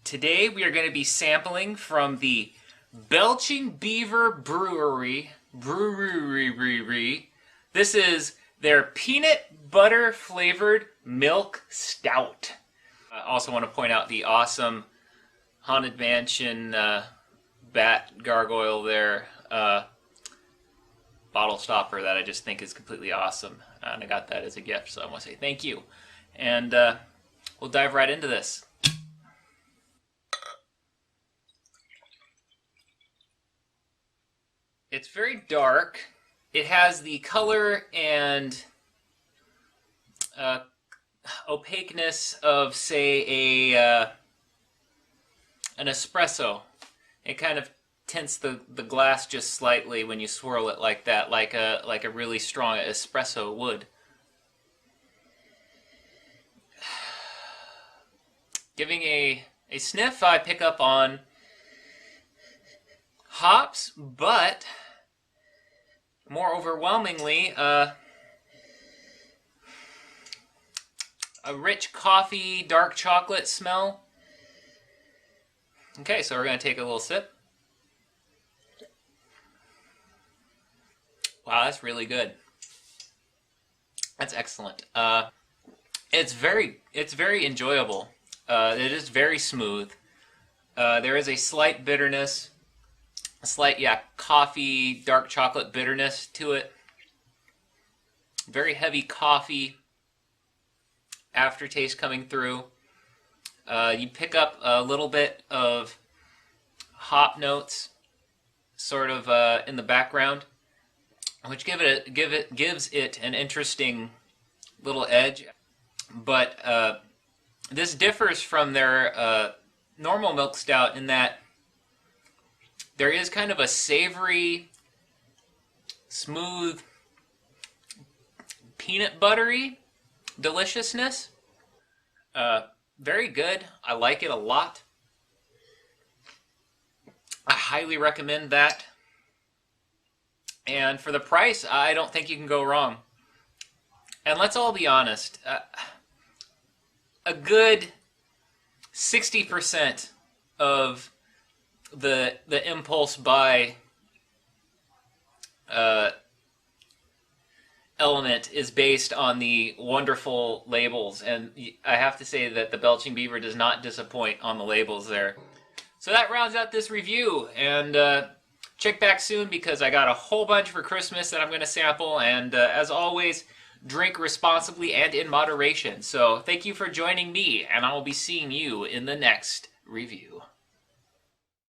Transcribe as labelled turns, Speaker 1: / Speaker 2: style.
Speaker 1: Today we are going to be sampling from the Belching Beaver Brewery. This is their peanut butter flavored milk stout. I also want to point out the awesome Haunted Mansion bat gargoyle there, bottle stopper that I just think is completely awesome. And I got that as a gift, so I want to say thank you. And we'll dive right into this. It's very dark. It has the color and opaqueness of, say, an espresso. It kind of tints the glass just slightly when you swirl it like that, like a really strong espresso would. Giving a sniff, I pick up on hops, but more overwhelmingly, a rich coffee, dark chocolate smell. Okay, so we're going to take a little sip. Wow, that's really good. That's excellent. It's very enjoyable. It is very smooth. There is a slight bitterness. A slight, coffee, dark chocolate bitterness to it. Very heavy coffee aftertaste coming through. You pick up a little bit of hop notes sort of in the background, which gives it an interesting little edge. But this differs from their normal milk stout in that there is kind of a savory, smooth, peanut buttery deliciousness. Very good. I like it a lot. I highly recommend that. And for the price, I don't think you can go wrong. And let's all be honest. A good 60% of the impulse buy element is based on the wonderful labels, and I have to say that the Belching Beaver does not disappoint on the labels there. So that rounds out this review, and check back soon because I got a whole bunch for Christmas that I'm going to sample, and as always, drink responsibly and in moderation. So thank you for joining me, and I will be seeing you in the next review.